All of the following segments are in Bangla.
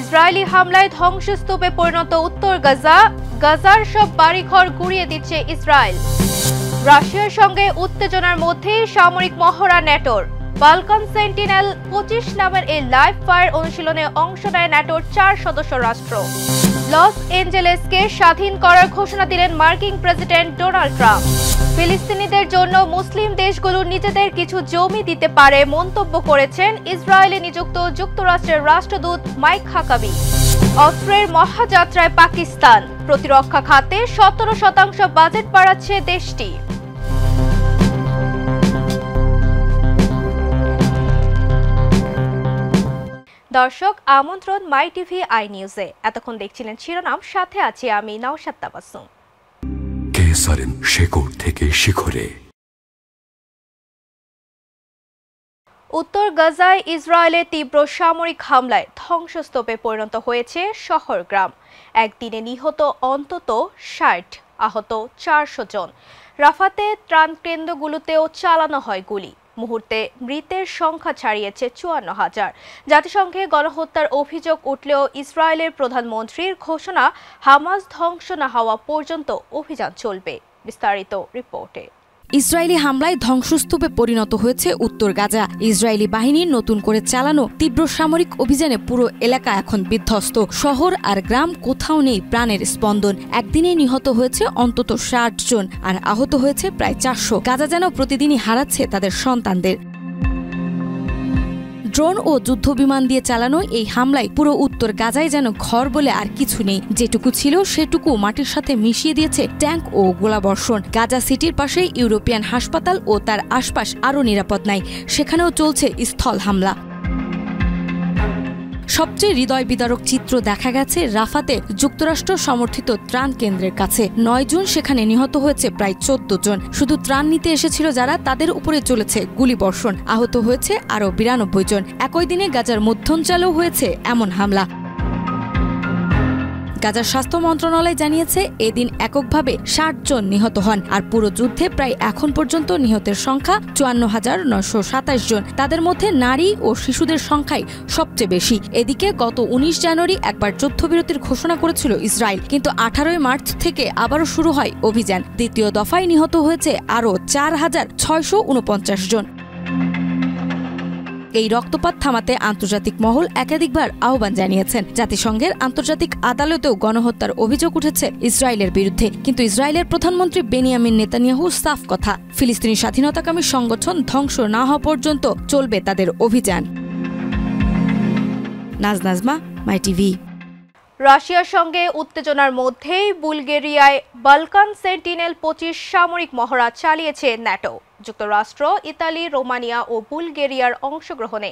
ইসরায়েলি হামলায় ধ্বংসস্তূপে পরিণত উত্তর গাজা, গাজার সব বাড়িঘর গুঁড়িয়ে দিচ্ছে ইসরায়েল। রাশিয়ার সঙ্গে উত্তেজনার মধ্যে সামরিক মহড়া ন্যাটোর। বালকান সেন্টিনেল 25 নামের এই লাইভ ফায়ার অনুশীলনে অংশ নেয় ন্যাটোর 4 সদস্য রাষ্ট্র। লস এঞ্জেলেসকে স্বাধীন করার ঘোষণা দিলেন মার্কিন প্রেসিডেন্ট ডোনাল্ড ট্রাম্প। ফিলিস্তিনিদের জন্য মুসলিম দেশগুলো নিজেদের কিছু জমি দিতে পারে মন্তব্য করেছেন ইসরায়েলে নিযুক্ত যুক্তরাষ্ট্রের রাষ্ট্রদূত মাইক হাকাবি। অস্ত্রের মহাযাত্রায় পাকিস্তান, প্রতিরক্ষা খাতে 17% বাজেট বাড়াচ্ছে দেশটি। দর্শক, আমন্ত্রণ মাই টিভি আই নিউজে। এতক্ষণ দেখছিলেন শিরোনাম, সাথে আছি আমি নওশাদ তাবাসসুম। কেসারেন শেকড় থেকে শিখরে। উত্তর গাজায় ইসরায়েলের তীব্র সামরিক হামলায় ধ্বংসস্তূপে পরিণত হয়েছে শহর গ্রাম। একদিনে নিহত অন্তত 60, আহত 400 জন। রাফাতে ত্রাণ কেন্দ্রগুলোতেও চালানো হয় গুলি। মুহূর্তে মৃতের সংখ্যা ছাড়িয়েছে 54,000। জাতিসংঘে গণহত্যার অভিযোগ উঠলেও ইসরায়েলের প্রধানমন্ত্রীর ঘোষণা, হামাস ধ্বংস না হওয়া পর্যন্ত অভিযান চলবে। বিস্তারিত রিপোর্টে। ইসরায়েলি হামলায় ধ্বংসস্তূপে পরিণত হয়েছে উত্তর গাজা। ইসরায়েলি বাহিনীর নতুন করে চালানো তীব্র সামরিক অভিযানে পুরো এলাকা এখন বিধ্বস্ত। শহর আর গ্রাম কোথাও নেই প্রাণের স্পন্দন। একদিনে নিহত হয়েছে অন্তত 60 জন আর আহত হয়েছে প্রায় 400। গাজা যেন প্রতিদিনই হারাচ্ছে তাদের সন্তানদের। ড্রোন ও যুদ্ধবিমান দিয়ে চালানো এই হামলায় পুরো উত্তর গাজায় যেন ঘর বলে আর কিছু নেই। যেটুকু ছিল সেটুকু মাটির সাথে মিশিয়ে দিয়েছে ট্যাঙ্ক ও গোলাবর্ষণ। গাজা সিটির পাশেই ইউরোপিয়ান হাসপাতাল ও তার আশপাশ আরও নিরাপদ নাই, সেখানেও চলছে স্থল হামলা। সবচেয়ে হৃদয় বিদারক চিত্র দেখা গেছে রাফাতে যুক্তরাষ্ট্র সমর্থিত ত্রাণ কেন্দ্রের কাছে। 9 জুন সেখানে নিহত হয়েছে প্রায় 14 জন। শুধু ত্রাণ নিতে এসেছিল যারা, তাদের উপরে চলেছে গুলিবর্ষণ। আহত হয়েছে আরও 92 জন। একই দিনে গাজার মধ্যাঞ্চলেও হয়েছে এমন হামলা। গাজার স্বাস্থ্য মন্ত্রণালয় জানিয়েছে এদিন এককভাবে 60 জন নিহত হন। আর পুরো যুদ্ধে প্রায় এখন পর্যন্ত নিহতের সংখ্যা 54,927 জন। তাদের মধ্যে নারী ও শিশুদের সংখ্যাই সবচেয়ে বেশি। এদিকে গত 19 জানুয়ারি একবার যুদ্ধবিরতির ঘোষণা করেছিল ইসরায়েল, কিন্তু 18 মার্চ থেকে আবারও শুরু হয় অভিযান। দ্বিতীয় দফায় নিহত হয়েছে আরও 4,649 জন। এই রক্তপাত থামাতে আন্তর্জাতিক মহল একাধিকবার আহ্বান জানিয়েছেন। জাতিসংঘের আন্তর্জাতিক আদালতেও গণহত্যার অভিযোগ উঠেছে ইসরায়েলের বিরুদ্ধে, কিন্তু ইসরায়েলের প্রধানমন্ত্রী বেনিয়ামিন নেতানিয়াহু সাফ কথা, ফিলিস্তিনি স্বাধীনতাকামী সংগঠন ধ্বংস না হওয়া পর্যন্ত চলবে তাদের অভিযান। নাজমা, মাই টিভি। রাশিয়ার সঙ্গে উত্তেজনার মধ্যেই বুলগেরিয়ায় বালকান সেন্টিনেল 25 সামরিক মহড়া চালিয়েছে ন্যাটো। যুক্তরাষ্ট্র, ইতালি, রোমানিয়া ও বুলগেরিয়ার অংশগ্রহণে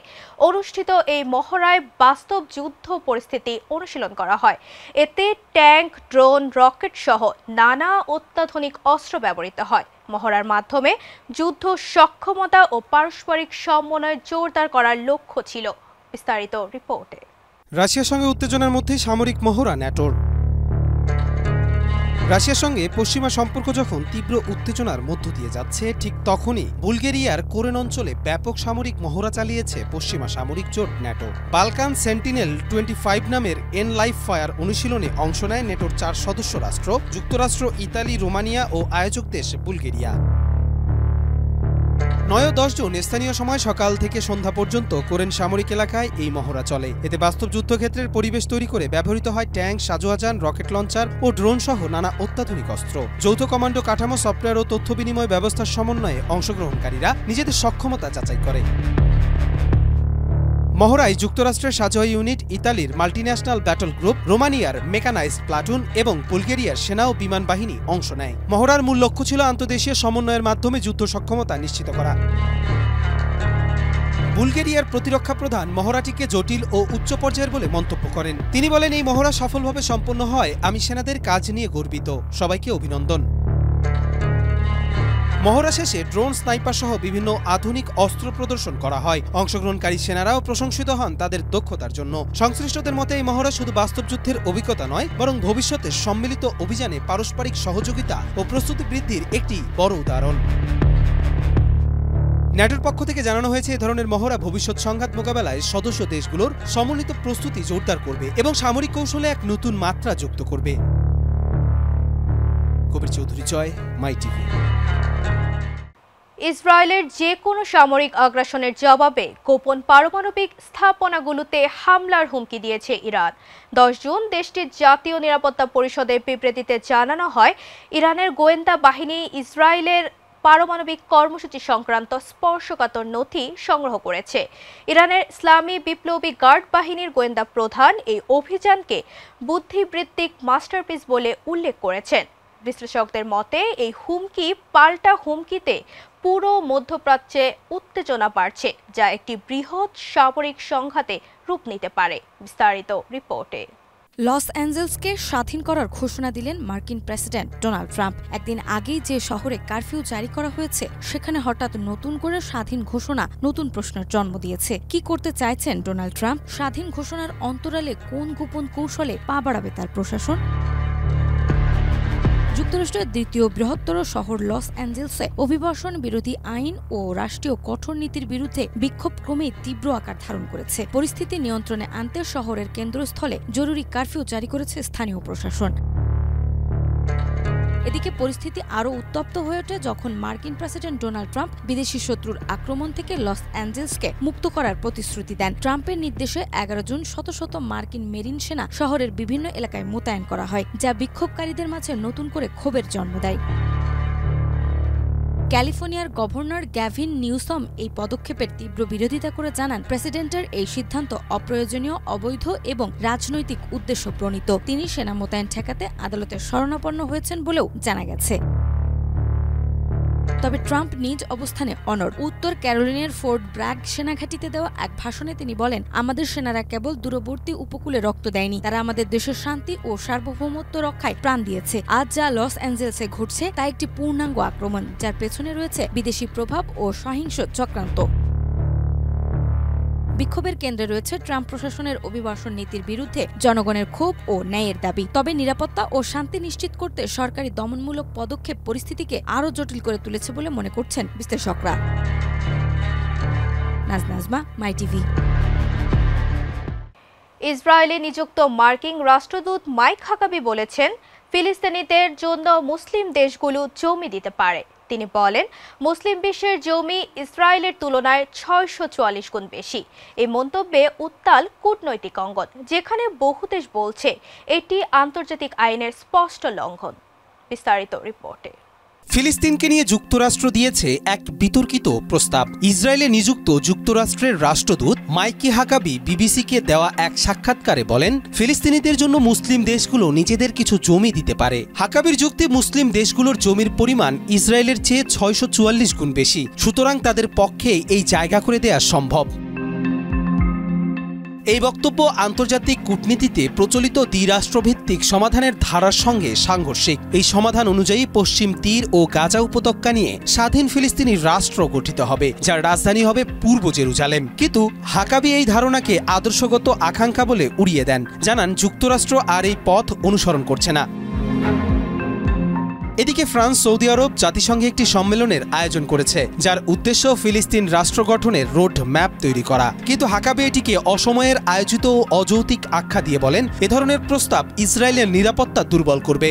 অনুষ্ঠিত এই মহড়ায় বাস্তব যুদ্ধ পরিস্থিতি অনুশীলন করা হয়। এতে ট্যাঙ্ক, ড্রোন, রকেট সহ নানা অত্যাধুনিক অস্ত্র ব্যবহৃত হয়। মহড়ার মাধ্যমে যুদ্ধ সক্ষমতা ও পারস্পরিক সমন্বয় জোরদার করার লক্ষ্য ছিল। বিস্তারিত রিপোর্টে। রাশিয়ার সঙ্গে উত্তেজনার মধ্যে সামরিক মহড়া ন্যাটোর। রাশিয়ার সঙ্গে পশ্চিমা সম্পর্ক যখন তীব্র উত্তেজনার মধ্য দিয়ে যাচ্ছে, ঠিক তখনই বুলগেরিয়ার কোরেন অঞ্চলে ব্যাপক সামরিক মহড়া চালিয়েছে পশ্চিমা সামরিক জোট ন্যাটো। বালকান সেন্টিনেল 25 নামের লাইভ ফায়ার অনুশীলনে অংশ নেয় ন্যাটোর 4 সদস্য রাষ্ট্র, যুক্তরাষ্ট্র, ইতালি, রোমানিয়া ও আয়োজক দেশ বুলগেরিয়া। 9 ও 10 জুন স্থানীয় সময় সকাল থেকে সন্ধ্যা পর্যন্ত কোরেন সামরিক এলাকায় এই মহড়া চলে। এতে বাস্তব যুদ্ধক্ষেত্রের পরিবেশ তৈরি করে ব্যবহৃত হয় ট্যাঙ্ক, সাজোয়াজান, রকেট লঞ্চার ও ড্রোন সহ নানা অত্যাধুনিক অস্ত্র। যৌথ কমান্ডো কাঠামো, সফটওয়্যার ও তথ্য বিনিময় ব্যবস্থার সমন্বয়ে অংশগ্রহণকারীরা নিজেদের সক্ষমতা যাচাই করে। মহড়ায় যুক্তরাষ্ট্রের সাজোয়া ইউনিট, ইতালির মাল্টিন্যাশনাল ব্যাটল গ্রুপ, রোমানিয়ার মেকানাইজড প্লাটুন এবং বুলগেরিয়ার সেনা ও বিমান বাহিনী অংশ নেয়। মহড়ার মূল লক্ষ্য ছিল আন্তদেশীয় সমন্বয়ের মাধ্যমে যুদ্ধ সক্ষমতা নিশ্চিত করা। বুলগেরিয়ার প্রতিরক্ষা প্রধান মহড়াটিকে জটিল ও উচ্চ পর্যায়ের বলে মন্তব্য করেন। তিনি বলেন, এই মহড়া সফলভাবে সম্পন্ন হয় আমি সেনাদের কাজ নিয়ে গর্বিত। সবাইকে অভিনন্দন। মহড়া শেষে ড্রোন, স্নাইপার সহ বিভিন্ন আধুনিক অস্ত্র প্রদর্শন করা হয়। অংশগ্রহণকারী সেনারাও প্রশংসিত হন তাদের দক্ষতার জন্য। সংশ্লিষ্টদের মতে এই মহড়া শুধু বাস্তব যুদ্ধের অভিজ্ঞতা নয়, বরং ভবিষ্যতে সম্মিলিত অভিযানে পারস্পরিক সহযোগিতা ও প্রস্তুতি বৃদ্ধির একটি বড় উদাহরণ। ন্যাটোর পক্ষ থেকে জানানো হয়েছে এই ধরনের মহড়া ভবিষ্যৎ সংঘাত মোকাবেলায় সদস্য দেশগুলোর সমন্বিত প্রস্তুতি জোরদার করবে এবং সামরিক কৌশলে এক নতুন মাত্রা যুক্ত করবে। কবির চৌধুরী জয়, মাই টিভি। ইসরায়েলের যে কোনো সামরিক আগ্রাসনের জবাবে গোপন পারমাণবিক স্থাপনাগুলোতে হামলার হুমকি দিয়েছে ইরান। 10 জুন দেশটির জাতীয় নিরাপত্তা পরিষদের বিবৃতিতে জানানো হয়, ইরানের গোয়েন্দা বাহিনী ইসরায়েলের পারমাণবিক কর্মসূচি সংক্রান্ত স্পর্শকাতর নথি সংগ্রহ করেছে। ইরানের ইসলামী বিপ্লবী গার্ড বাহিনীর গোয়েন্দা প্রধান এই অভিযানকে বুদ্ধিবৃত্তিক মাস্টারপিস বলে উল্লেখ করেছেন। বিশ্লেষকদের মতে এই হুমকি পাল্টা হুমকিতে পুরো মধ্যপ্রাচ্যে উত্তেজনা বাড়ছে, যা একটি বৃহৎ সামরিক সংঘাতে রূপ নিতে পারে। বিস্তারিত রিপোর্টে। লস অ্যাঞ্জেলসকে স্বাধীন করার ঘোষণা দিলেন মার্কিন প্রেসিডেন্ট ডোনাল্ড ট্রাম্প। একদিন আগেই যে শহরে কারফিউ জারি করা হয়েছে, সেখানে হঠাৎ নতুন করে স্বাধীন ঘোষণা নতুন প্রশ্নের জন্ম দিয়েছে। কি করতে চাইছেন ডোনাল্ড ট্রাম্প? স্বাধীন ঘোষণার অন্তরালে কোন গোপন কৌশলে পা বাড়াবে তার প্রশাসন? যুক্তরাষ্ট্রের দ্বিতীয় বৃহত্তর শহর লস অ্যাঞ্জেলসে অভিবাসন বিরোধী আইন ও রাষ্ট্রীয় কঠোর নীতির বিরুদ্ধে বিক্ষোভ ক্রমেই তীব্র আকার ধারণ করেছে। পরিস্থিতি নিয়ন্ত্রণে আনতে শহরের কেন্দ্রস্থলে জরুরি কারফিউ জারি করেছে স্থানীয় প্রশাসন। এদিকে পরিস্থিতি আরও উত্তপ্ত হয়ে ওঠে যখন মার্কিন প্রেসিডেন্ট ডোনাল্ড ট্রাম্প বিদেশি শত্রুর আক্রমণ থেকে লস অ্যাঞ্জেলসকে মুক্ত করার প্রতিশ্রুতি দেন। ট্রাম্পের নির্দেশে 11 জুন শত শত মার্কিন মেরিন সেনা শহরের বিভিন্ন এলাকায় মোতায়েন করা হয়, যা বিক্ষোভকারীদের মাঝে নতুন করে ক্ষোভের জন্ম দেয়। ক্যালিফোর্নিয়ার গভর্নর গ্যাভিন নিউসম এই পদক্ষেপের তীব্র বিরোধিতা করে জানান, প্রেসিডেন্টের এই সিদ্ধান্ত অপ্রয়োজনীয়, অবৈধ এবং রাজনৈতিক উদ্দেশ্য প্রণীত। তিনি সেনা মোতায়েন ঠেকাতে আদালতের শরণাপন্ন হয়েছেন বলেও জানা গেছে। তবে ট্রাম্প নিজ অবস্থানে অনড়। উত্তর ক্যারোলিনার ফোর্ট ব্র্যাগ সেনাঘাঁটিতে দেওয়া এক ভাষণে তিনি বলেন, আমাদের সেনারা কেবল দূরবর্তী উপকূলে রক্ত দেয়নি, তারা আমাদের দেশের শান্তি ও সার্বভৌমত্ব রক্ষায় প্রাণ দিয়েছে। আজ যা লস অ্যাঞ্জেলসে ঘটছে তা একটি পূর্ণাঙ্গ আক্রমণ, যার পেছনে রয়েছে বিদেশি প্রভাব ও সহিংস চক্রান্ত। বিক্ষোভের কেন্দ্রে রয়েছে ট্রাম্প প্রশাসনের অভিবাসন নীতির বিরুদ্ধে জনগণের ক্ষোভ ও ন্যায়ের দাবি। তবে নিরাপত্তা ও শান্তি নিশ্চিত করতে সরকারি দমনমূলক পদক্ষেপ পরিস্থিতিকে আরও জটিল করে তুলেছে বলে মনে করছেন বিশ্লেষকরা। নাজমা, মাই টিভি। ইসরায়েলে নিযুক্ত মার্কিন রাষ্ট্রদূত মাইক হাকাবি বলেছেন, ফিলিস্তিনিদের জন্য মুসলিম দেশগুলো জমি দিতে পারে। তিনি বলেন, মুসলিম বিশ্বের জমি ইসরায়েলের তুলনায় 644 গুণ বেশি। এই মন্তব্যে উত্তাল কূটনৈতিক অঙ্গন, যেখানে বহু দেশ বলছে এটি আন্তর্জাতিক আইনের স্পষ্ট লঙ্ঘন। বিস্তারিত রিপোর্টে। ফিলিস্তিনকে নিয়ে যুক্তরাষ্ট্র দিয়েছে এক বিতর্কিত প্রস্তাব। ইসরায়েলে নিযুক্ত যুক্তরাষ্ট্রের রাষ্ট্রদূত মাইকি হাকাবি বিবিসিকে দেওয়া এক সাক্ষাৎকারে বলেন, ফিলিস্তিনিদের জন্য মুসলিম দেশগুলো নিজেদের কিছু জমি দিতে পারে। হাকাবির যুক্তি, মুসলিম দেশগুলোর জমির পরিমাণ ইসরায়েলের চেয়ে 644 গুণ বেশি, সুতরাং তাদের পক্ষে এই জায়গা করে দেয়া সম্ভব। এই বক্তব্য আন্তর্জাতিক কূটনীতিতে প্রচলিত দ্বিরাষ্ট্রভিত্তিক সমাধানের ধারার সঙ্গে সাংঘর্ষিক। এই সমাধান অনুযায়ী পশ্চিম তীর ও গাজা উপত্যকা নিয়ে স্বাধীন ফিলিস্তিনি রাষ্ট্র গঠিত হবে, যার রাজধানী হবে পূর্ব জেরুজালেম। কিন্তু হাকাবি এই ধারণাকে আদর্শগত আকাঙ্ক্ষা বলে উড়িয়ে দেন, জানান যুক্তরাষ্ট্র আর এই পথ অনুসরণ করছে না। এদিকে ফ্রান্স, সৌদি আরব জাতিসংঘে একটি সম্মেলনের আয়োজন করেছে, যার উদ্দেশ্য ফিলিস্তিন রাষ্ট্র গঠনের রোড ম্যাপ তৈরি করা। কিন্তু হাকাবি এটিকে অসময়ের আয়োজিত ও অযৌক্তিক আখ্যা দিয়ে বলেন, এ ধরনের প্রস্তাব ইসরায়েলের নিরাপত্তা দুর্বল করবে।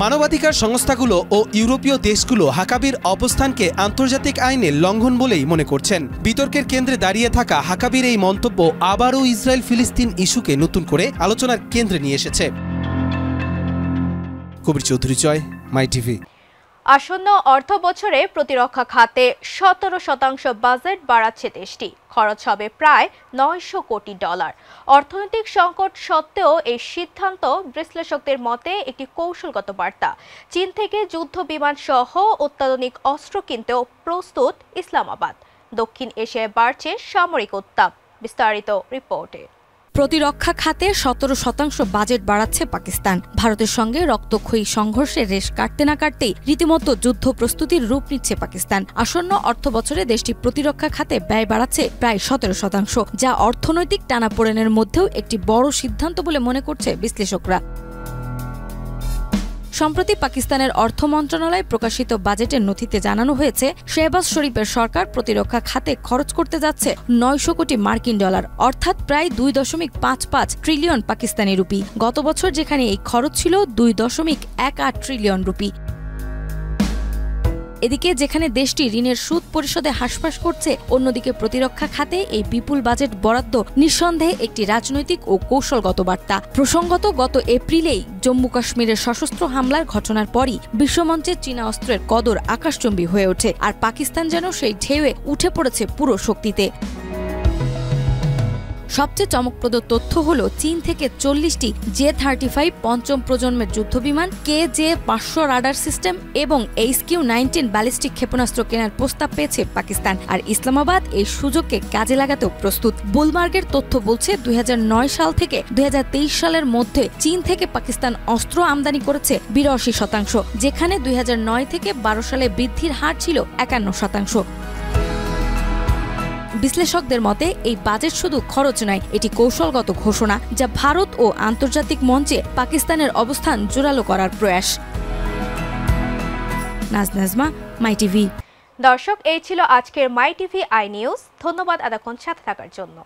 মানবাধিকার সংস্থাগুলো ও ইউরোপীয় দেশগুলো হাকাবির অবস্থানকে আন্তর্জাতিক আইনের লঙ্ঘন বলেই মনে করছেন। বিতর্কের কেন্দ্রে দাঁড়িয়ে থাকা হাকাবির এই মন্তব্য আবারও ইসরায়েল ফিলিস্তিন ইস্যুকে নতুন করে আলোচনার কেন্দ্রে নিয়ে এসেছে। কবির চৌধুরী জয়, মাই টিভি। আসন্ন অর্থ বছরে প্রতিরক্ষা খাতে 17% বাজেট বাড়াচ্ছে দেশটি। খরচ হবে প্রায় $900 কোটি। অর্থনৈতিক সংকট সত্ত্বেও এই সিদ্ধান্ত বিশ্লেষকদের মতে একটি কৌশলগত বার্তা। চীন থেকে যুদ্ধ বিমান সহ অত্যাধুনিক অস্ত্র কিনতেও প্রস্তুত ইসলামাবাদ। দক্ষিণ এশিয়ায় বাড়ছে সামরিক উত্তাপ। বিস্তারিত রিপোর্টে। প্রতিরক্ষা খাতে 17% বাজেট বাড়াচ্ছে পাকিস্তান। ভারতের সঙ্গে রক্তক্ষয়ী সংঘর্ষের রেশ কাটতে না কাটতেই রীতিমতো যুদ্ধ প্রস্তুতির রূপ নিচ্ছে পাকিস্তান। আসন্ন অর্থ বছরে দেশটি প্রতিরক্ষা খাতে ব্যয় বাড়াচ্ছে প্রায় 17%, যা অর্থনৈতিক টানাপোড়েনের মধ্যেও একটি বড় সিদ্ধান্ত বলে মনে করছে বিশ্লেষকরা। সম্প্রতি পাকিস্তানের অর্থ মন্ত্রণালয় প্রকাশিত বাজেটের নথিতে জানানো হয়েছে শেহবাজ শরীফের সরকার প্রতিরক্ষা খাতে খরচ করতে যাচ্ছে 900 কোটি মার্কিন ডলার, অর্থাৎ প্রায় 2.55 ট্রিলিয়ন পাকিস্তানি রুপি। গত বছর যেখানে এই খরচ ছিল 2.18 ট্রিলিয়ন রুপি। এদিকে যেখানে দেশটি ঋণের সুদ পরিশোধে হাসপাস করছে, অন্যদিকে প্রতিরক্ষা খাতে এই বিপুল বাজেট বরাদ্দ নিঃসন্দেহে একটি রাজনৈতিক ও কৌশলগত বার্তা। প্রসঙ্গত গত এপ্রিলেই জম্মু কাশ্মীরের সশস্ত্র হামলার ঘটনার পরই বিশ্বমঞ্চে চীনা অস্ত্রের কদর আকাশচুম্বী হয়ে ওঠে, আর পাকিস্তান যেন সেই ঢেউয়ে উঠে পড়েছে পুরো শক্তিতে। সবচেয়ে চমকপ্রদ তথ্য হল চীন থেকে 40টি J-35 পঞ্চম প্রজন্মের যুদ্ধবিমান, KJ-500 রাডার সিস্টেম এবং HQ-19 ব্যালিস্টিক ক্ষেপণাস্ত্র কেনার প্রস্তাব পেয়েছে পাকিস্তান, আর ইসলামাবাদ এই সুযোগকে কাজে লাগাতেও প্রস্তুত। বুলমার্গের তথ্য বলছে 2009 সাল থেকে 2023 সালের মধ্যে চীন থেকে পাকিস্তান অস্ত্র আমদানি করেছে 82%, যেখানে 2009 থেকে 12 সালে বৃদ্ধির হার ছিল 51%। বিশ্লেষকদের মতে এই বাজেট শুধু খরচ নয়, এটি কৌশলগত ঘোষণা যা ভারত ও আন্তর্জাতিক মঞ্চে পাকিস্তানের অবস্থান জোরালো করার প্রয়াস। নাজমা, মাই টিভি। দর্শক, এই ছিল আজকের মাই টিভি আই নিউজ। ধন্যবাদ এতক্ষণ সাথে থাকার জন্য।